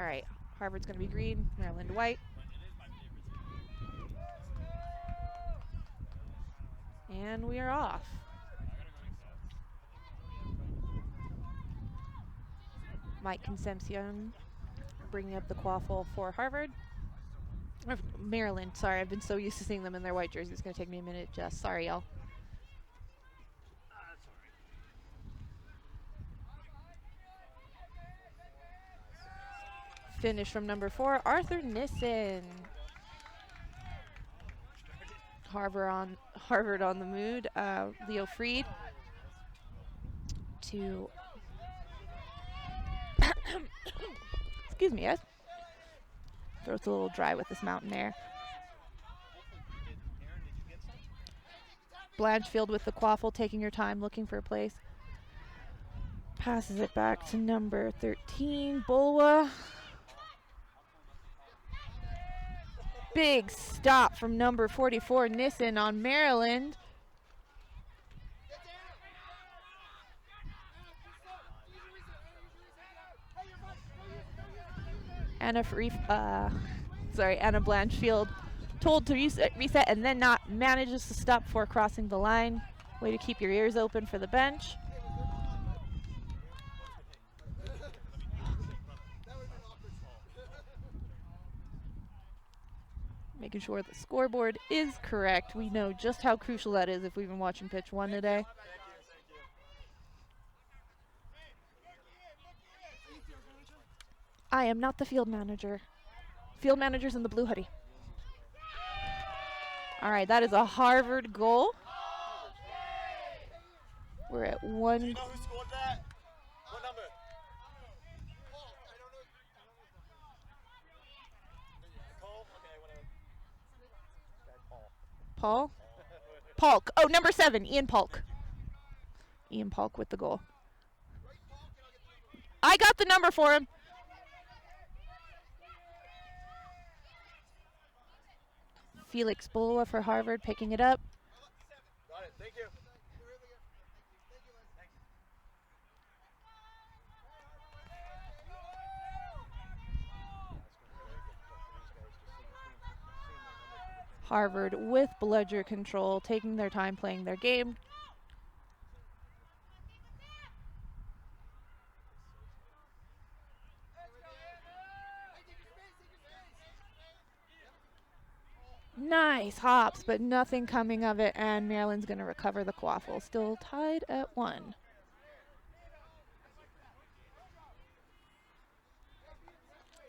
All right, Harvard's going to be green, Maryland white. And we are off. Mike Concepcion bringing up the quaffle for Harvard. Or Maryland, sorry, I've been so used to seeing them in their white jerseys. It's going to take me a minute, Jess. Sorry, y'all. Finish from number 4, Arthur Nissen. Harvard on the mood. Leo Freed to excuse me, guys. Throat's a little dry with this mountain air. Blanchfield with the quaffle, taking your time, looking for a place. Passes it back to number 13, Bulwa. Big stop from number 44, Nissen on Maryland. Anna Blanchfield told to reset and then not manages to stop before crossing the line. Way to keep your ears open for the bench. Making sure the scoreboard is correct. We know just how crucial that is if we've been watching pitch 1 today. I am not the field manager. Field manager's in the blue hoodie. All right, that is a Harvard goal. We're at 1. Do you know who scored that? What number? Cole? Okay, whatever. Paul? Polk. Oh, number 7, Ian Polk. Ian Polk with the goal. I got the number for him. Felix Bulwa for Harvard picking it up. Got it, thank you. Harvard with bludger control, taking their time playing their game. Nice hops, but nothing coming of it, and Maryland's going to recover the quaffle. Still tied at 1.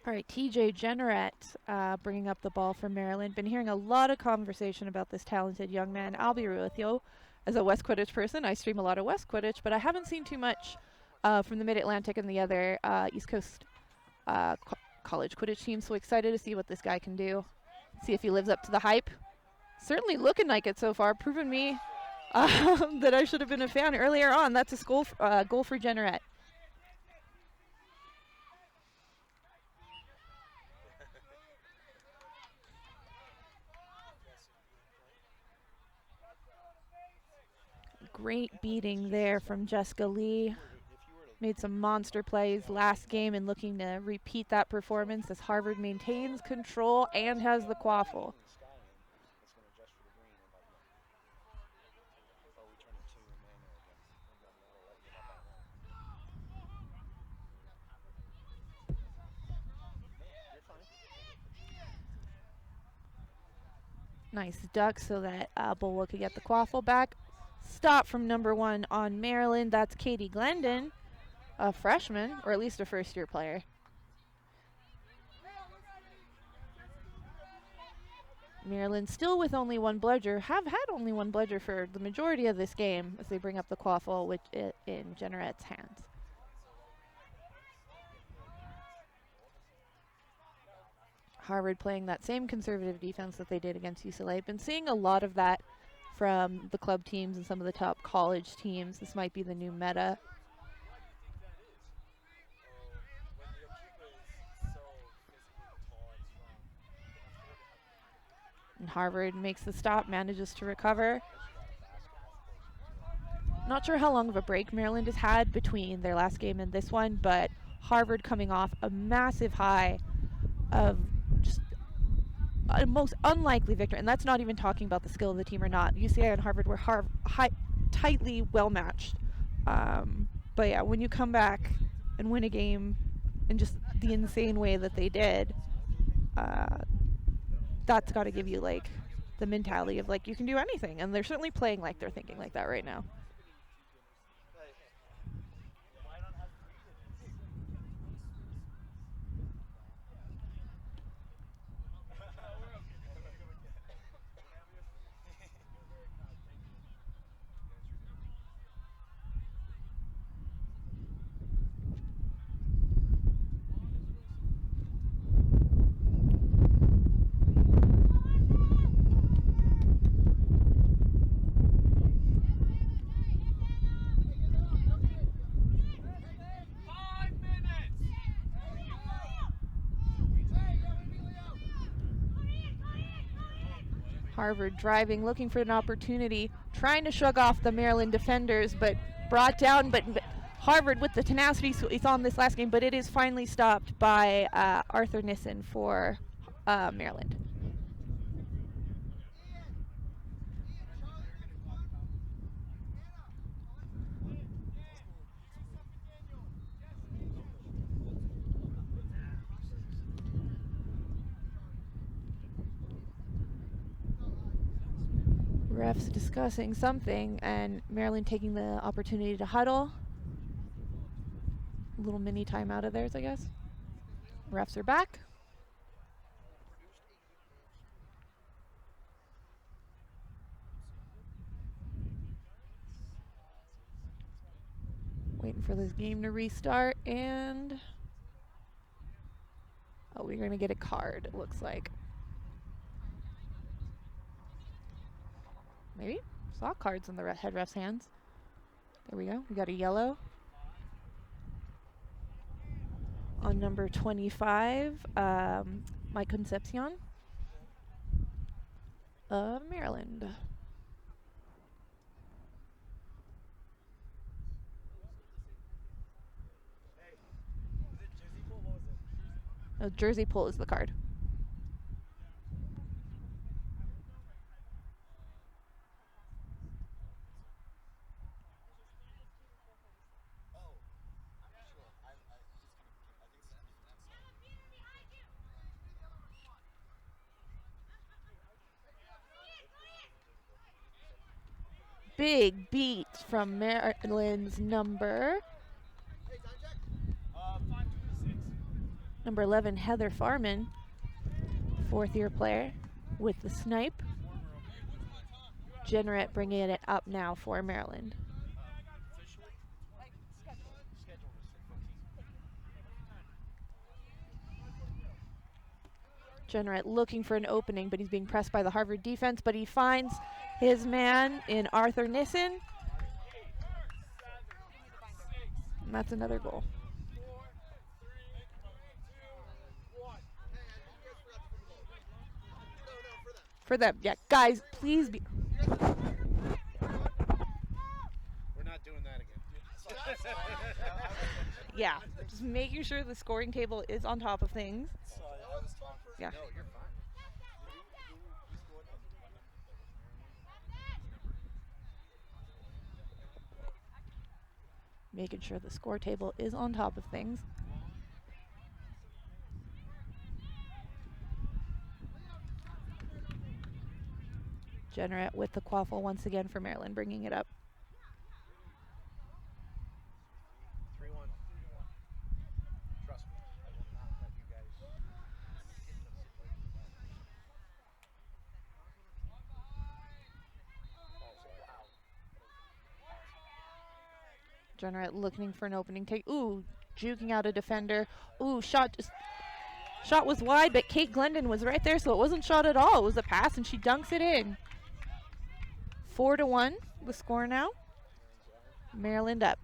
All right, TJ Jenneret bringing up the ball for Maryland. Been hearing a lot of conversation about this talented young man. I'll be real with you. As a West Quidditch person, I stream a lot of West Quidditch, but I haven't seen too much from the Mid-Atlantic and the other East Coast college Quidditch teams. So excited to see what this guy can do. See if he lives up to the hype. Certainly looking like it so far, proving me that I should have been a fan earlier on. That's a goal for Jenneret. Great beating there from Jessica Lee. Made some monster plays last game and looking to repeat that performance as Harvard maintains control and has the quaffle. Nice duck so that Bulwa could get the quaffle back. Stop from number 1 on Maryland. That's Katie Glendon, a freshman, or at least a first-year player. Maryland still with only 1 bludger, have had only 1 bludger for the majority of this game as they bring up the quaffle with it in Jenneret's hands. Harvard playing that same conservative defense that they did against UCLA. Been seeing a lot of that from the club teams and some of the top college teams. This might be the new meta. And Harvard makes the stop, manages to recover. Not sure how long of a break Maryland has had between their last game and this one, but Harvard coming off a massive high of just a most unlikely victory, and that's not even talking about the skill of the team or not. UCI and Harvard were tightly well matched. But yeah, when you come back and win a game in just the insane way that they did, that's got to give you like the mentality of like you can do anything, and they're certainly playing like they're thinking like that right now. Harvard driving, looking for an opportunity, trying to shrug off the Maryland defenders, but brought down. But Harvard with the tenacity we saw in this last game, but it is finally stopped by Arthur Nissen for Maryland. Refs discussing something, and Maryland taking the opportunity to huddle. A little mini timeout of theirs, I guess. Refs are back. Waiting for this game to restart, and oh, we're gonna get a card, it looks like. Maybe? Saw cards in the head ref's hands. There we go. We got a yellow on number 25, Mike Concepcion of Maryland. Oh, jersey pull is the card. Big beat from Maryland's number 11, Heather Farman, fourth-year player with the snipe. Jenrette bringing it up now for Maryland. Jenrette looking for an opening, but he's being pressed by the Harvard defense, but he finds his man in Arthur Nissen. And that's another goal. For them, yeah. Guys, please be... We're not doing that again. Yeah, just making sure the scoring table is on top of things. Yeah. No, you're fine. Making sure the score table is on top of things. Jenrette with the quaffle once again for Maryland, bringing it up. 3-1. Trust me, I will not let you guys Jenrette looking for an opening take. Ooh, juking out a defender. Ooh, shot was wide, but Kate Glendon was right there, so it wasn't shot at all. It was a pass, and she dunks it in. 4-1, the score now. Maryland up.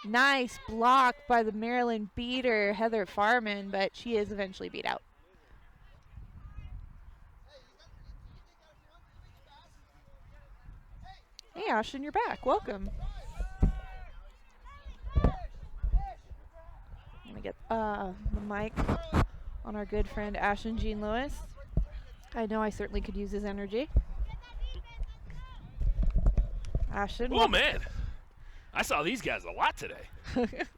Nice block by the Maryland beater, Heather Farman, but she is eventually beat out. Hey, Ashton, you're back. Welcome. I'm going to get the mic on our good friend Ashton Jean Lewis. I know I certainly could use his energy. Ashton. Oh, man. I saw these guys a lot today.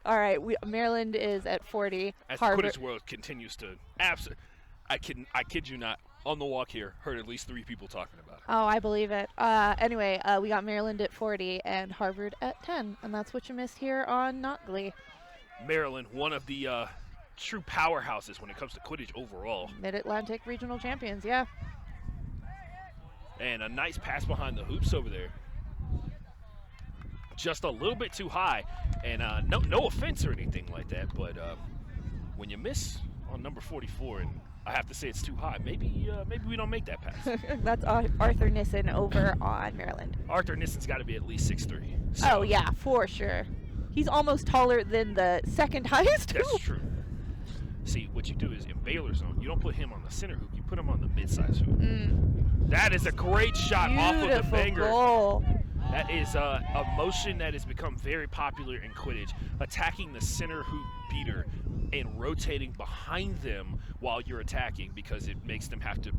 All right, Maryland is at 40. As the Quidditch world continues to I kid you not, on the walk here, heard at least 3 people talking about it. Oh, I believe it. Anyway, we got Maryland at 40 and Harvard at 10, and that's what you missed here on Not Glee. Maryland, one of the true powerhouses when it comes to Quidditch overall. Mid-Atlantic regional champions, yeah. And a nice pass behind the hoops over there. Just a little bit too high, and no offense or anything like that, but when you miss on number 44, and I have to say it's too high, maybe we don't make that pass. That's Arthur Nissen over on Maryland. Arthur Nissen's got to be at least 6'3". So oh yeah, for sure. He's almost taller than the second highest. That's true. See, what you do is in Baylor's zone, you don't put him on the center hoop, you put him on the mid-size hoop. That is a great shot off of the banger. Goal. That is a motion that has become very popular in Quidditch, attacking the center hoop beater and rotating behind them while you're attacking, because it makes them have to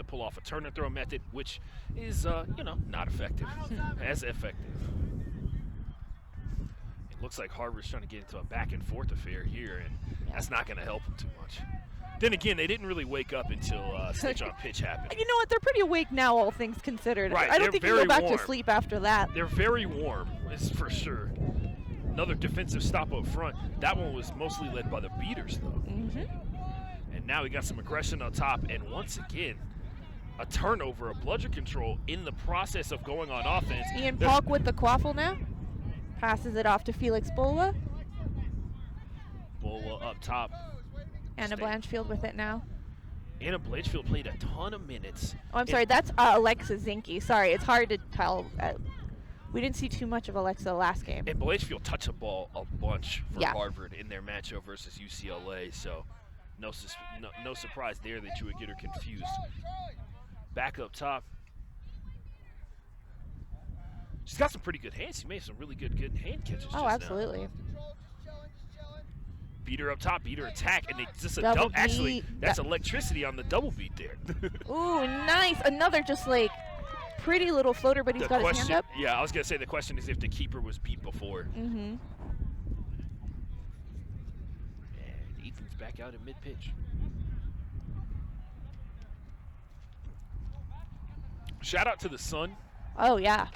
pull off a turn and throw method, which is not effective, as effective. It looks like Harvard's trying to get into a back and forth affair here, and that's not going to help them too much. Then again, they didn't really wake up until Stitch on Pitch happened. You know what? They're pretty awake now, all things considered. Right, I don't think you go back warm. to sleep after that. They're very warm, that's for sure. Another defensive stop up front. That one was mostly led by the beaters, though. And now we got some aggression on top, and once again, a turnover, a bludger control in the process of going on offense. Ian Polk with the quaffle now. Passes it off to Felix Bola. Bola up top. Anna Blanchfield with it now. Anna Blanchfield played a ton of minutes. Oh, I'm sorry. That's Alexa Zinke. Sorry, it's hard to tell. We didn't see too much of Alexa last game. And Blanchfield touched the ball a bunch for Yeah. Harvard in their matchup versus UCLA, so no surprise there that you would get her confused. Back up top. She's got some pretty good hands. She made some really good hand catches just Oh, now. absolutely. Beat her up top, beat her attack, and it's just a Double double. Actually, beat. that's electricity on the double beat there. Ooh, nice. Another just like pretty little floater, but he's got his hand up. Yeah, I was going to say the question is if the keeper was beat before. Mm-hmm. And Ethan's back out at mid-pitch. Shout out to the sun Oh, yeah.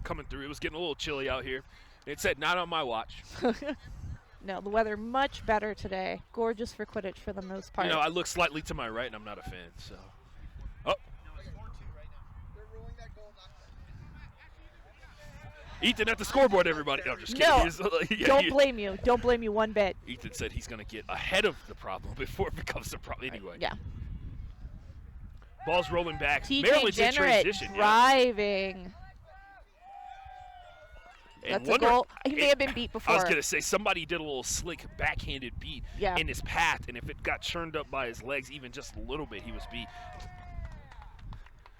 coming through. It was getting a little chilly out here. It said not on my watch. No, the weather much better today. Gorgeous for Quidditch for the most part. You know, I look slightly to my right, and I'm not a fan, so. Oh. Ethan at the scoreboard, everybody. No, just kidding. No, don't blame you. Don't blame you one bit. Ethan said he's going to get ahead of the problem before it becomes a problem. Anyway. Yeah. Ball's rolling back. TJ Maryland's in Jenrette transition. driving. And That's a goal. He may have been beat before. I was going to say, somebody did a little slick backhanded beat in his path, and if it got churned up by his legs even just a little bit, he was beat.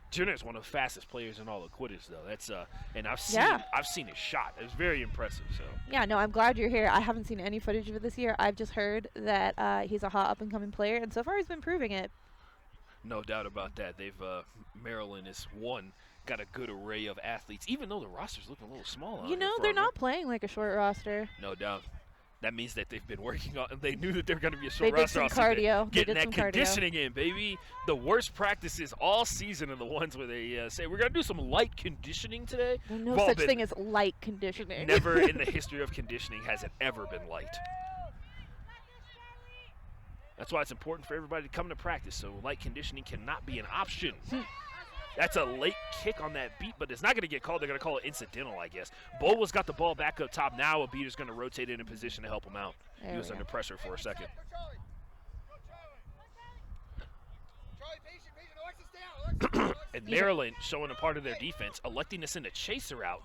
Jenner is one of the fastest players in all of Quidditch, though. That's and I've seen his shot. It was very impressive. So yeah, no, I'm glad you're here. I haven't seen any footage of it this year. I've just heard that he's a hot up-and-coming player, and so far he's been proving it. No doubt about that. They've Maryland is got a good array of athletes, even though the roster's looking a little small. You know, they're not playing like a short roster. No doubt. That means that they've been working on. They knew that they were going to be a short They did roster. some cardio. Getting that conditioning in, baby. The worst practices all season are the ones where they say we're going to do some light conditioning today. There's no such thing as light conditioning. Never in the history of conditioning has it ever been light. That's why it's important for everybody to come to practice. So light conditioning cannot be an option. That's a late kick on that beat, but it's not going to get called. They're going to call it incidental, I guess. Bola's got the ball back up top. Now a beater's going to rotate in position to help him out. He was under pressure for a second. And Maryland, showing a part of their defense, electing to send a chaser route.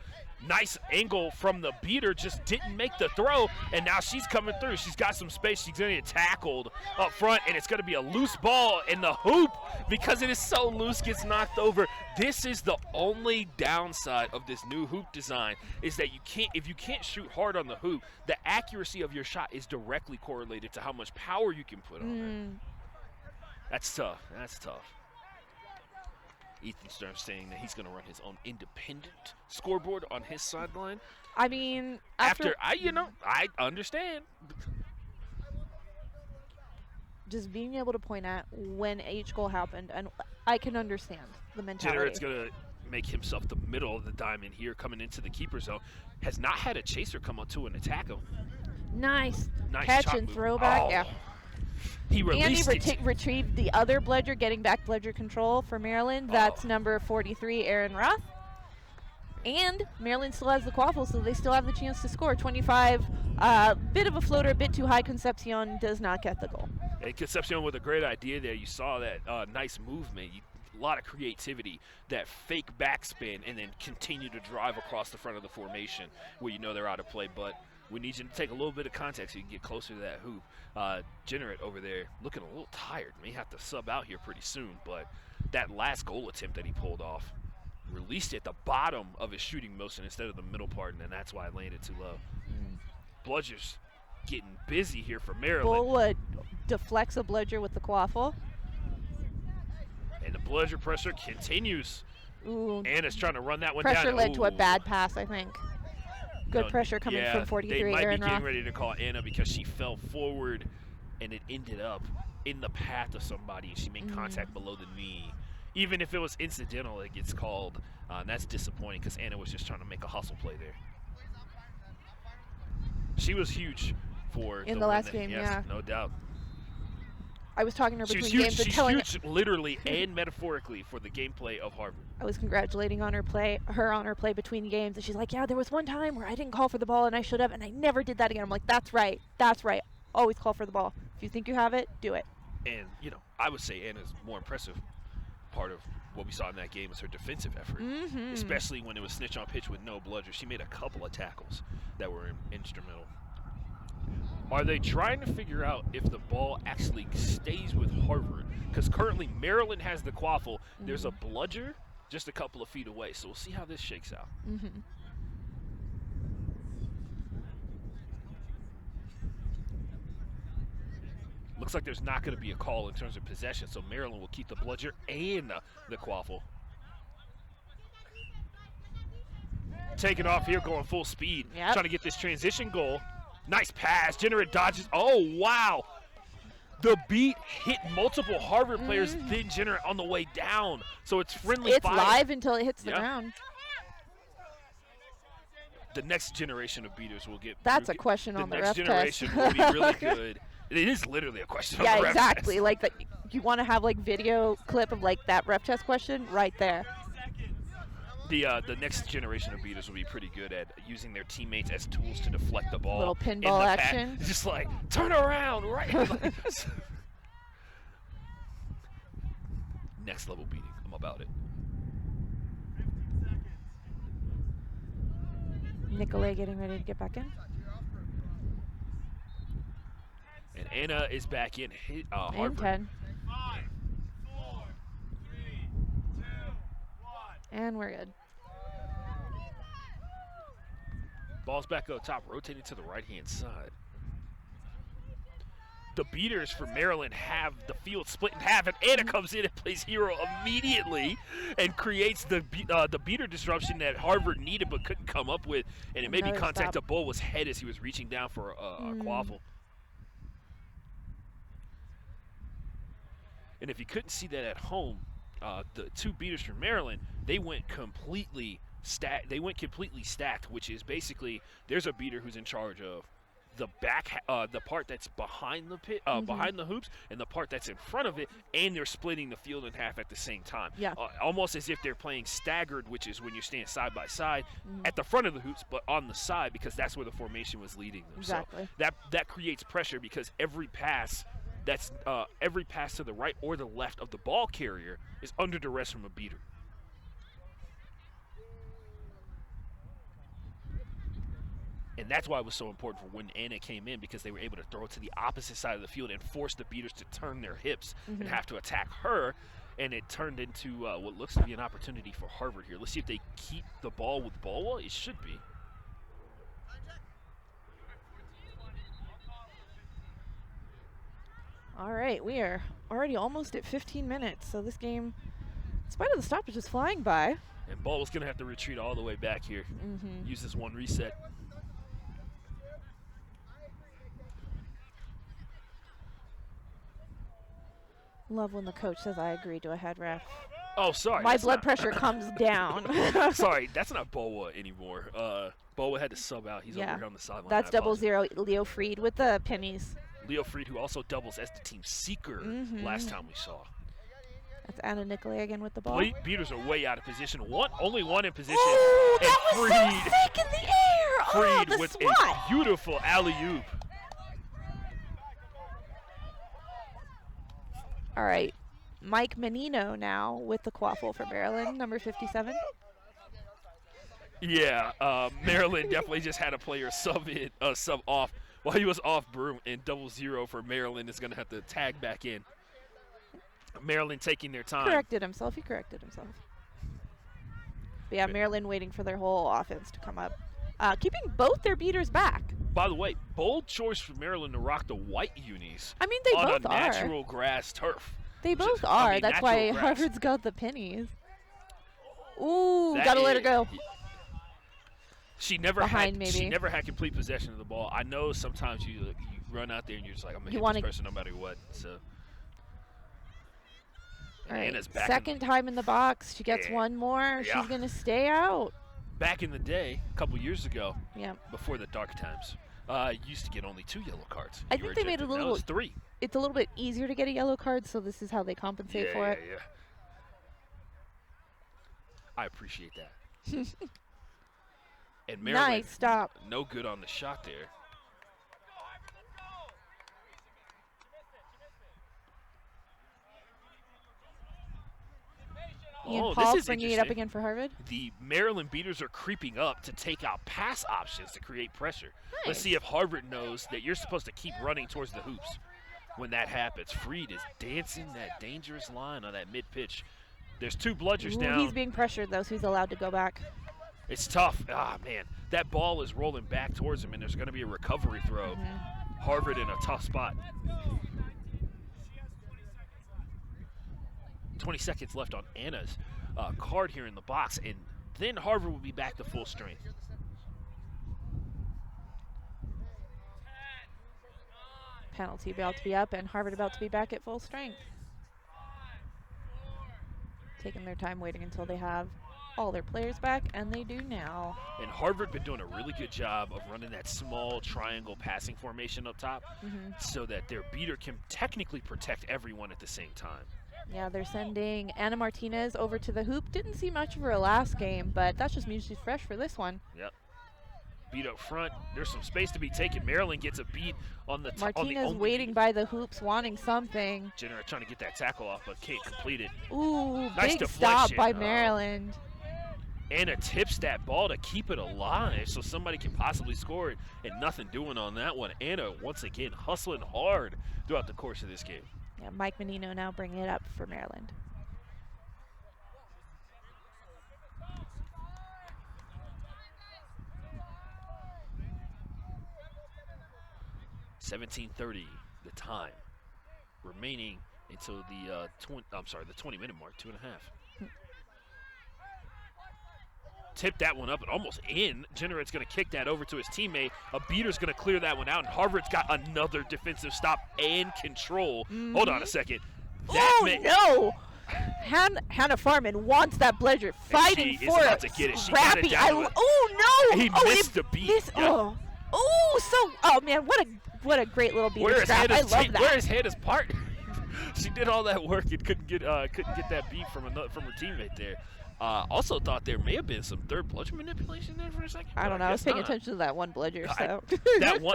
Nice angle from the beater, just didn't make the throw, and now she's coming through. She's got some space. She's going to get tackled up front, and it's going to be a loose ball, and the hoop, because it is so loose, gets knocked over. This is the only downside of this new hoop design, is that if you can't shoot hard on the hoop, the accuracy of your shot is directly correlated to how much power you can put on it. That's tough. That's tough. Ethan Stern saying that he's going to run his own independent scoreboard on his sideline. I mean, I understand. Just being able to point at when each goal happened, and I can understand the mentality. Jennerett's going to make himself the middle of the diamond here, coming into the keeper zone. Has not had a chaser come up to and attack him. Nice catch and move. throwback. Oh. Yeah. He released Andy retrieved the other bludger, getting back bludger control for Maryland. That's number 43, Aaron Roth. And Maryland still has the quaffle, so they still have the chance to score. 25, bit of a floater, a bit too high. Concepcion does not get the goal. And Concepcion with a great idea there. You saw that nice movement. A lot of creativity, that fake backspin, and then continue to drive across the front of the formation where you know they're out of play. But we need you to take a little bit of context so you can get closer to that hoop. Jennerett over there looking a little tired. May have to sub out here pretty soon, but that last goal attempt that he pulled off, released at the bottom of his shooting motion instead of the middle part, and then that's why it landed too low. Bludger's getting busy here for Maryland. Bullwood deflects a bludger with the quaffle. And the bludger pressure continues. Ooh. Anna's trying to run that one down. Pressure led to a bad pass, I think. Good pressure coming from 43, they might Aaron be getting Roth. ready to call Anna because she fell forward and it ended up in the path of somebody and she made contact below the knee. Even if it was incidental, it gets called. And that's disappointing because Anna was just trying to make a hustle play there. She was huge for in the last game, yes, yeah. No doubt. I was talking to her She was between huge. games and She's telling huge literally and metaphorically for the gameplay of Harvard. I was congratulating on her play between games, and she's like, yeah, there was one time where I didn't call for the ball and I should have, and I never did that again. I'm like, that's right. Always call for the ball. If you think you have it, do it. And, I would say Anna's more impressive part of what we saw in that game was her defensive effort, especially when it was snitch on pitch with no bludger. She made a couple of tackles that were instrumental. Are they trying to figure out if the ball actually stays with Harvard? Because currently Maryland has the quaffle. There's a bludger just a couple of feet away, so we'll see how this shakes out. Looks like there's not going to be a call in terms of possession, so Maryland will keep the bludger and the quaffle. Taking off here, going full speed, trying to get this transition goal. Nice pass. Jennerett dodges. Oh, wow. The beat hit multiple Harvard players, then Jennerett on the way down. So it's friendly fire. It's live until it hits the ground. The next generation of beaters will get. That's a question on the ref test. The next generation will be really good. It is literally a question on the ref test. Yeah, exactly. Like that. You want to have like video clip of like that ref test question right there. The next generation of beaters will be pretty good at using their teammates as tools to deflect the ball. Little pinball action. Just like, turn around, right? Next level beating. I'm about it. Nicolay getting ready to get back in. And Anna is back in. Harvard. And 10. And we're good. Ball's back up top, rotating to the right-hand side. The beaters for Maryland have the field split in half, and Anna comes in and plays hero immediately and creates the beater disruption that Harvard needed but couldn't come up with. And it made me contact the ball was head as he was reaching down for a quaffle. And if you couldn't see that at home, the two beaters from Maryland, they went completely stacked, which is basically there's a beater who's in charge of the back, the part that's behind the pit, behind the hoops, and the part that's in front of it, and they're splitting the field in half at the same time. Yeah. Almost as if they're playing staggered, which is when you're standing side by side at the front of the hoops, but on the side because that's where the formation was leading them. Exactly. So that creates pressure because every pass to the right or the left of the ball carrier is under duress from a beater. And that's why it was so important for when Anna came in, because they were able to throw it to the opposite side of the field and force the beaters to turn their hips and have to attack her. And it turned into what looks to be an opportunity for Harvard here. Let's see if they keep the ball with ball. It should be. All right, we are already almost at 15 minutes, so this game, in spite of the stoppage, is flying by. And Ball's going to have to retreat all the way back here. Use this one reset. Love when the coach says, I agree to a head ref. Oh, sorry. My blood pressure comes down. Sorry, that's not Boa anymore. Boa had to sub out. He's over here on the sideline. That's 0-0 Leo Freed with the pennies. Leo Freed, who also doubles as the team seeker last time we saw. That's Anna Nicolay again with the ball. Beaters are way out of position. Only one in position. Ooh, and that was Freed, so thick in the air. Freed the with swat. a beautiful alley-oop. All right, Mike Menino now with the quaffle for Maryland, number 57. Yeah, Maryland definitely just had a player sub off while he was off broom, and 0-0 for Maryland is going to have to tag back in. Maryland taking their time. He corrected himself. But yeah, Maryland waiting for their whole offense to come up. Keeping both their beaters back. By the way, bold choice for Maryland to rock the white unis. I mean, they on both a are. natural grass turf. They both are. That's why Harvard's got the pennies. Ooh, gotta let her go. She never Behind, had. She maybe. never had complete possession of the ball. I know sometimes you run out there and you're just like, I'm gonna hit this person no matter what. So. All right, Anna's back second time in the box. She gets one more. Yeah. She's gonna stay out. Back in the day, a couple years ago, before the dark times, used to get only 2 yellow cards. I think they made it a little. Now it's 3. It's a little bit easier to get a yellow card, so this is how they compensate for it. Yeah. I appreciate that. And Maryland, nice stop. No good on the shot there. Ian Paul bringing it up again for Harvard. The Maryland beaters are creeping up to take out pass options to create pressure. Nice. Let's see if Harvard knows that you're supposed to keep running towards the hoops when that happens. Freed is dancing that dangerous line on that mid-pitch. There's 2 bludgers down. He's being pressured, though, so he's allowed to go back. It's tough. Ah, man. That ball is rolling back towards him, and there's going to be a recovery throw. Harvard in a tough spot. 20 seconds left on Anna's card here in the box, and then Harvard will be back to full strength. Penalty about to be up, and Harvard about to be back at full strength. Taking their time waiting until they have all their players back, and they do now. And Harvard been doing a really good job of running that small triangle passing formation up top so that their beater can technically protect everyone at the same time. Yeah, they're sending Anna Martinez over to the hoop. Didn't see much of her last game, but that's just music fresh for this one. Yep. Beat up front. There's some space to be taken. Maryland gets a beat on the Martinez waiting by the hoops, wanting something. Jenner trying to get that tackle off, but can't complete it. Ooh, nice big stop by Maryland. Anna tips that ball to keep it alive so somebody can possibly score it, and nothing doing on that one. Anna, once again, hustling hard throughout the course of this game. Yeah, Mike Menino now bringing it up for Maryland. $17:30 the time remaining until the 20-minute mark, 2.5. Tip that one up and almost in. Jenneret's going to kick that over to his teammate. A beater's going to clear that one out, and Harvard's got another defensive stop and control. Hold on a second. No! Hannah Farman wants that bludger, fighting for it. To get it. She got it down. Oh no! He missed the beat. Oh man, what a great little beater scrap. I love that. Where is Hannah's part? She did all that work and couldn't get that beat from her teammate there. Also thought there may have been some third bludger manipulation there for a second. I don't know. I was paying attention to that one bludger.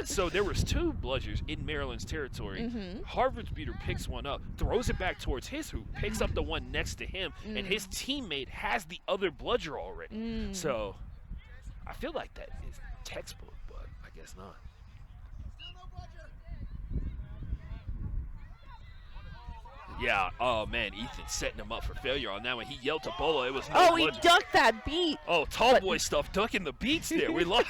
So there was 2 bludgers in Maryland's territory. Harvard's beater picks one up, throws it back towards his hoop, picks up the one next to him, and his teammate has the other bludger already. So I feel like that is textbook, but I guess not. Yeah, oh man, Ethan setting him up for failure on that one. He yelled to Bolo. It was no Oh, he bludgeon. ducked that beat. Oh, tall boy stuff, ducking the beats there. We love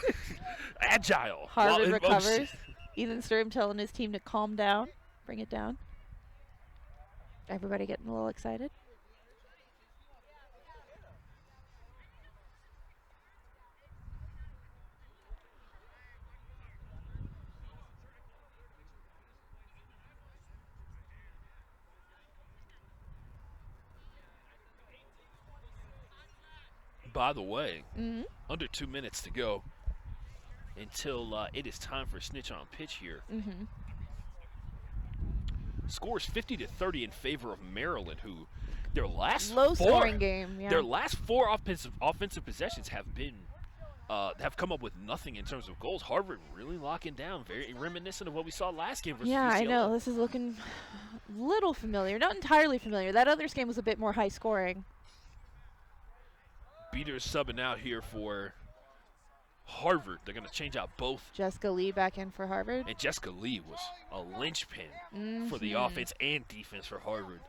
agile. Harvard Wow, recovers. Ethan Sturm telling his team to calm down, bring it down. Everybody getting a little excited. By the way, Mm-hmm. under 2 minutes to go until it is time for snitch on pitch here. Mm-hmm. Scores 50-30 in favor of Maryland, who their last Low four, scoring game. Yeah. their last four offensive possessions have come up with nothing in terms of goals. Harvard really locking down, very reminiscent of what we saw last game versus Yeah, I UCLA. know. This is looking a little familiar. Not entirely familiar. That other game was a bit more high scoring. Beaters subbing out here for Harvard. They're going to change out both. Jessica Lee back in for Harvard. And Jessica Lee was a linchpin for the offense and defense for Harvard.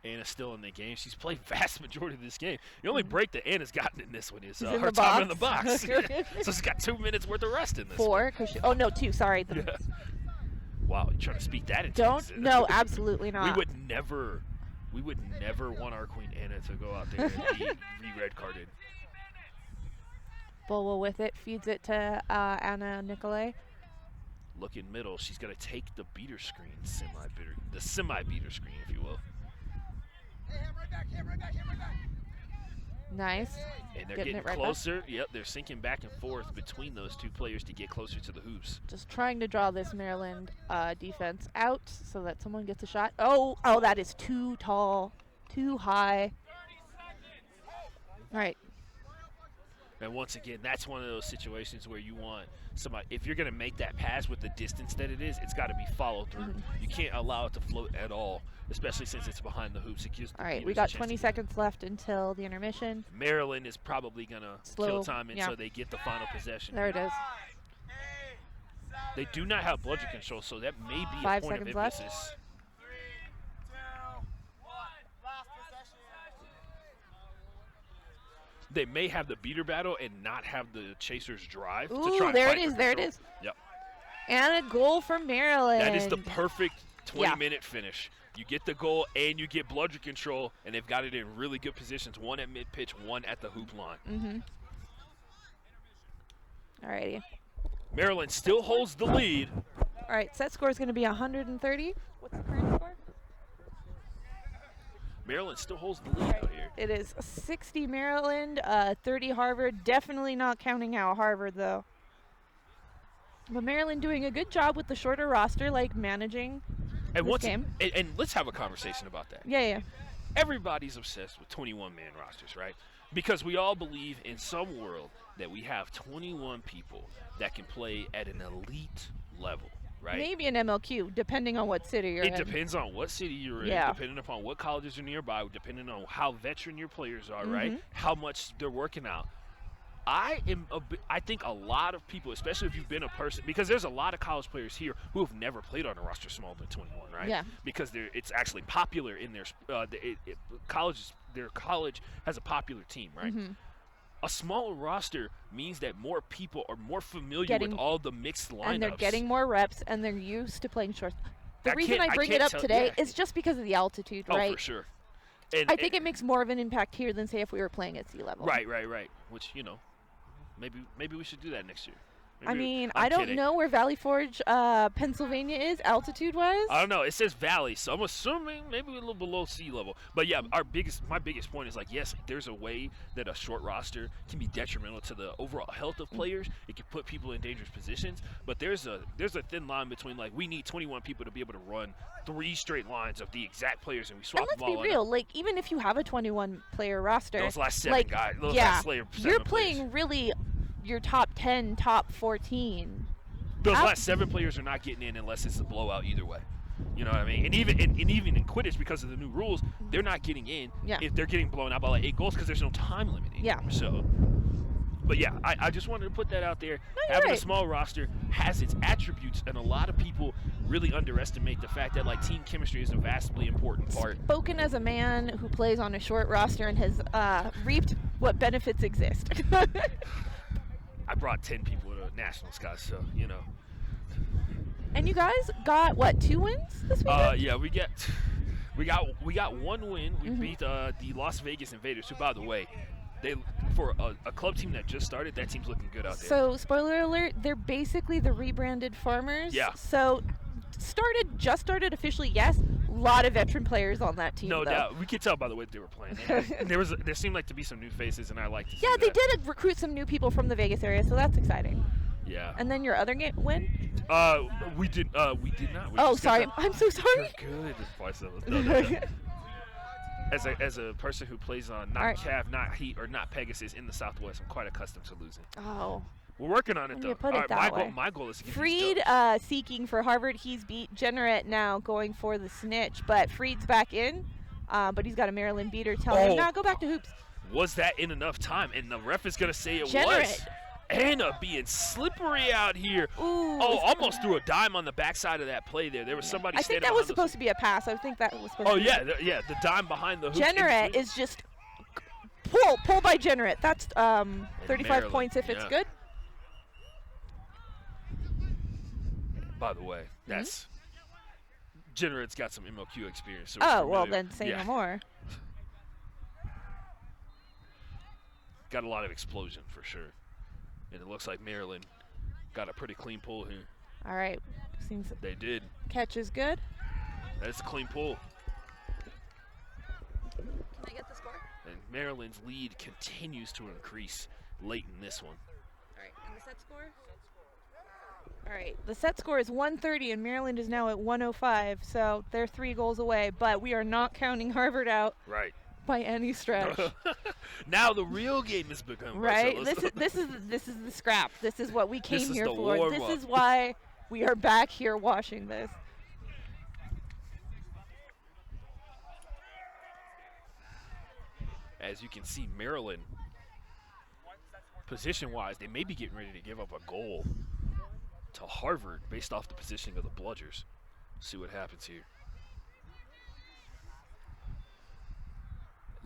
Anna's still in the game. She's played vast majority of this game. The only break that Anna's gotten in this one is She's in her the time in the box. box. So she's got 2 minutes worth of rest in this Four. one. 'Cause she, oh, no, two. Sorry. Yeah. Wow, you're trying to speak that into Don't. existence. No, absolutely not. We would never want our Queen Anna to go out there and be red carded. Bulwell with it. Feeds it to Anna Nicolay. Looking middle, she's going to take the beater screen, the semi-beater screen, if you will. Nice. And they're Getting getting it right closer. Yep, they're sinking back and forth between those two players to get closer to the hoops. Just trying to draw this Maryland defense out so that someone gets a shot. Oh, that is too tall, too high. All right. And once again, that's one of those situations where you want somebody, if you're going to make that pass with the distance that it is, it's got to be followed through. You can't allow it to float at all, especially since it's behind the hoops. It gives the All right, Beaters we a got chance 20 to seconds left until the intermission. Maryland is probably going to Slow, kill time until yeah. they get the final possession. There it is. They do not have bludgeon control, so that may be 5 a point of seconds left. emphasis. They may have the beater battle and not have the chasers drive to Ooh, try and there fight it is, for there it control. is. Yep. And a goal for Maryland. That is the perfect Yeah. 20-minute finish. You get the goal and you get bludgeon control, and they've got it in really good positions, one at mid-pitch, one at the hoop line. All righty. Maryland still holds the lead. All right, set score is going to be 130. What's the current score? Maryland still holds the lead out here. It is 60 Maryland, 30 Harvard. Definitely not counting out Harvard, though. But Maryland doing a good job with the shorter roster, like managing And this game. And let's have a conversation about that. Yeah. Everybody's obsessed with 21-man rosters, right? Because we all believe in some world that we have 21 people that can play at an elite level, right? Maybe an MLQ, depending on what city you're in. It depends on what city you're in, Yeah. depending upon what colleges are nearby, depending on how veteran your players are, right? How much they're working out. I think a lot of people, especially if you've been a person, because there's a lot of college players here who have never played on a roster smaller than 21, right? Yeah. Because it's actually popular in their colleges. Their college has a popular team, right? A smaller roster means that more people are more familiar with all the mixed lineups. And they're getting more reps, and they're used to playing short. The I reason can't- I I bring can't it up tell- today yeah. is just because of the altitude, right? Oh, for sure. And, I think it makes more of an impact here than, say, if we were playing at sea level. Right. Which, maybe we should do that next year. I Maybe- mean, I'm I don't kidding. know where Valley Forge, Pennsylvania is altitude-wise. I don't know. It says valley, so I'm assuming maybe a little below sea level. But yeah, my biggest point is like, yes, there's a way that a short roster can be detrimental to the overall health of players. It can put people in dangerous positions. But there's a thin line between like we need 21 people to be able to run 3 straight lines of the exact players, and we swap And let's them all be in. real, like, even if you have a 21-player roster, Those last 7 like, guys, those yeah, last you're seven playing players. really your top 10, top 14. Those out- last 7 players are not getting in unless it's a blowout either way. You know what I mean? And even in Quidditch, because of the new rules, they're not getting in Yeah. if they're getting blown out by like 8 goals because there's no time limit anymore. Yeah. So, but yeah, I just wanted to put that out there. you're Having right. a small roster has its attributes, and a lot of people really underestimate the fact that like team chemistry is a vastly important part. Spoken as a man who plays on a short roster and has reaped what benefits exist. I brought 10 people to nationals, guys, so you know. And you guys got what, 2 wins this weekend? Yeah, we got 1 win. We beat the Las Vegas Invaders, who, by the way, they for a club team that just started, that team's looking good out there. So, spoiler alert, they're basically the rebranded Farmers. Yeah. So, just started officially, yes. A lot of veteran players on that team, No though. doubt. We could tell by the way they were playing. And there seemed like to be some new faces, and I like to see Yeah, they that. did recruit some new people from the Vegas area, so that's exciting. Yeah. And then your other win? We did not. We Oh, just got sorry. that- I'm so sorry. You're good. No. As a person who plays on not All right. Cav, not Heat, or not Pegasus in the Southwest, I'm quite accustomed to losing. Oh. We're working on it, When though. you put All it right, that way. my goal is to get Freed these dubs. seeking for Harvard. He's beat Generette now, going for the snitch. But Freed's back in, but he's got a Maryland beater telling him, Oh. "Nah, go back to hoops." Was that in enough time? And the ref is going to say it was. Generette. Anna being slippery out here. Ooh. Oh, almost threw a dime on the backside of that play there. There was somebody I think standing that was behind supposed to be a pass. I think that was supposed Oh, to be. yeah, the dime behind the hoop. Generette is just pull by Generette. That's 35 Maryland, points if it's yeah. good. By the way, that's Generette's got some MLQ experience. So Oh, we're well, familiar. then say Yeah. no more. Got a lot of explosion for sure. And it looks like Maryland got a pretty clean pull here. All right. Seems They did. catch is good. That's a clean pull. Can I get the score? And Maryland's lead continues to increase late in this one. All right. And the set score? All right. The set score is 130, and Maryland is now at 105. So they're 3 goals away. But we are not counting Harvard out Right. by any stretch. Now the real game has begun. Right? Marcellus. This is the scrap. This is what we came is here the for. This warm-up. is why we are back here watching this. As you can see, Maryland, position-wise, they may be getting ready to give up a goal to Harvard based off the positioning of the Bludgers. See what happens here.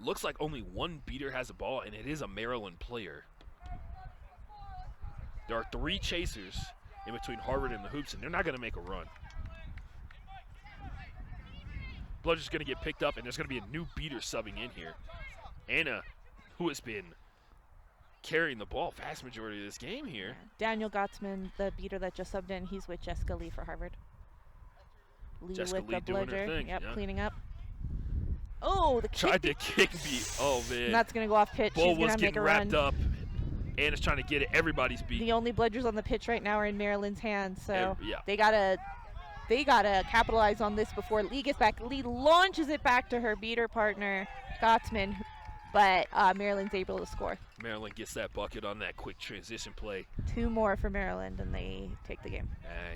Looks like only one beater has a ball, and it is a Maryland player. There are 3 chasers in between Harvard and the hoops, and they're not going to make a run. Bludger's going to get picked up, and there's going to be a new beater subbing in here. Anna, who has been carrying the ball vast majority of this game here. Daniel Gottsman, the beater that just subbed in, he's with Jessica Lee for Harvard. Lee Jessica with Lee the doing her bludger. thing, Yep, yeah. cleaning up. Oh, the Tried to kick. kick beat. Oh, man. And that's going to go off pitch. Ball She's going was to make getting a wrapped run. up. Anna's trying to get it. Everybody's beat. The only bludgers on the pitch right now are in Maryland's hands, so Yeah. they gotta capitalize on this before Lee gets back. Lee launches it back to her beater partner, Gottsman, but Maryland's able to score. Maryland gets that bucket on that quick transition play. 2 more for Maryland, and they take the game.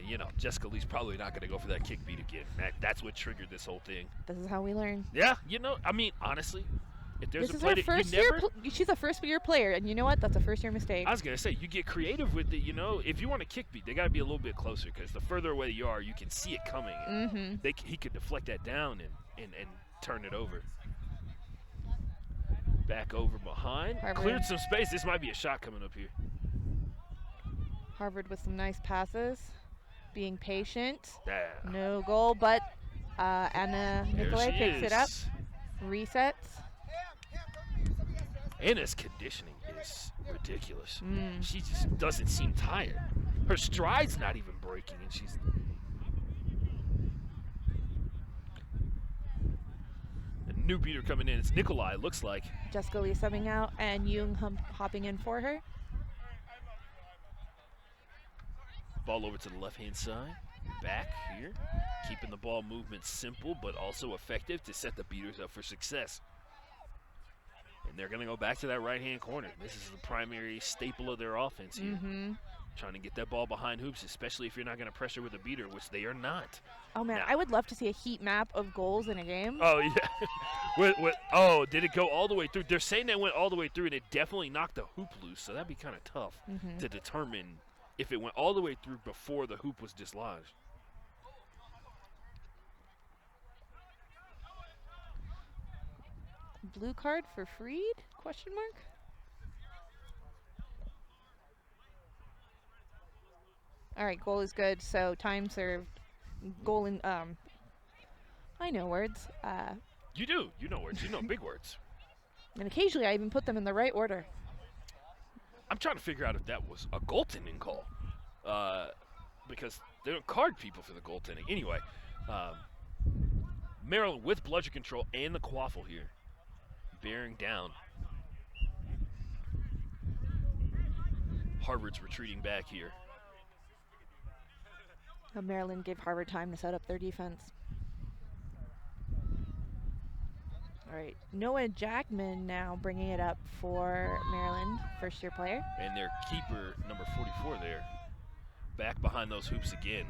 You know, Jessica Lee's probably not going to go for that kick beat again. That's what triggered this whole thing. This is how we learn. Yeah, you know, I mean, honestly, if there's This a is play her that first you year. never... She's a first-year player, and you know what? That's a first-year mistake. I was going to say, you get creative with it, you know. If you want a kick beat, they got to be a little bit closer because the further away you are, you can see it coming. And he could deflect that down and turn it over. Back over behind. Harvard. Cleared some space. This might be a shot coming up here. Harvard with some nice passes, being patient. Yeah. No goal, but Anna There Nicolay she picks it up, is. resets. Anna's conditioning is ridiculous. She just doesn't seem tired. Her stride's not even breaking, and she's... A new beater coming in. It's Nicolai, it looks like. Jessica Lee subbing out, and Jung hopping in for her. Ball over to the left-hand side. Back here. Keeping the ball movement simple, but also effective to set the beaters up for success. And they're going to go back to that right-hand corner. This is the primary staple of their offense here. Trying to get that ball behind hoops, especially if you're not going to pressure with a beater, which they are not. Oh, man, Now- I would love to see a heat map of goals in a game. Oh, yeah. Oh, did it go all the way through? They're saying that went all the way through, and it definitely knocked the hoop loose, so that'd be kind of tough to determine if it went all the way through before the hoop was dislodged. Blue card for Freed? Question mark? All right, goal is good. So time served. Goal in. I know words. You do. You know words. You know big words. And occasionally I even put them in the right order. I'm trying to figure out if that was a goaltending call, because they don't card people for the goaltending. Anyway, Maryland with bludger control and the quaffle here, bearing down. Harvard's retreating back here. Maryland gave Harvard time to set up their defense. All right, Noah Jackman now bringing it up for Maryland, first-year player. And their keeper, number 44 there, back behind those hoops again.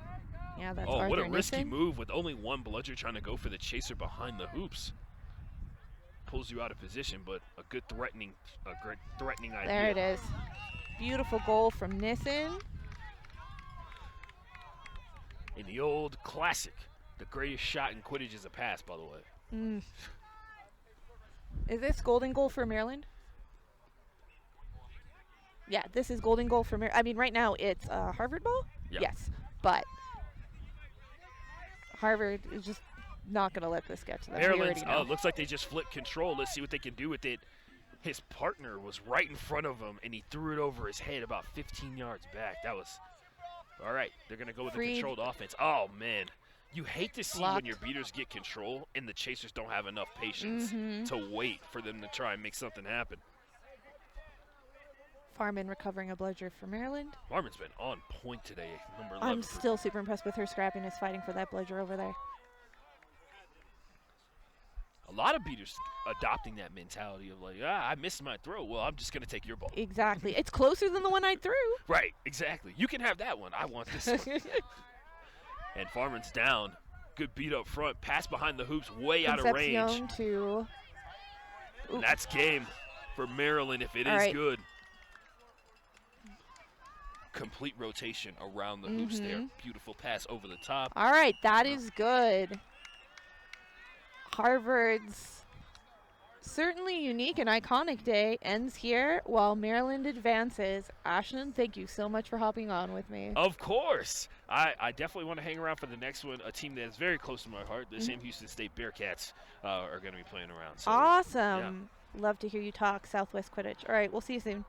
Yeah, that's Oh, Arthur what a risky Nissen. move with only one bludger trying to go for the chaser behind the hoops. Pulls you out of position, but a great threatening idea. There it is. Beautiful goal from Nissen. In the old classic, the greatest shot in Quidditch is a pass, by the way. Is this golden goal for Maryland? Yeah, this is golden goal for Maryland. I mean, right now it's Harvard ball? Yeah. Yes, but Harvard is just not going to let this get to them. We Maryland's, already know. looks like they just flipped control. Let's see what they can do with it. His partner was right in front of him, and he threw it over his head about 15 yards back. That was, all right, they're going to go with Freed. the controlled offense. Oh, man. You hate to see when Blocked. your beaters get control and the chasers don't have enough patience to wait for them to try and make something happen. Farman recovering a bludger for Maryland. Marmon's been on point today, number 11. I'm still super impressed with her scrappiness fighting for that bludger over there. A lot of beaters adopting that mentality of like, I missed my throw. Well, I'm just going to take your ball. Exactly. It's closer than the one I threw. Right, exactly. You can have that one. I want this one. And Farman's down. Good beat up front. Pass behind the hoops, way out of range. Concepcion to... And that's game for Maryland if it All is right. good. Complete rotation around the hoops there. Beautiful pass over the top. All right, that is good. Harvard's certainly unique and iconic day ends here while Maryland advances. Ashton, thank you so much for hopping on with me. Of course. I definitely want to hang around for the next one. A team that is very close to my heart. The Sam Houston State Bearcats are going to be playing around. So, Awesome. Love to hear you talk Southwest Quidditch. All right, we'll see you soon.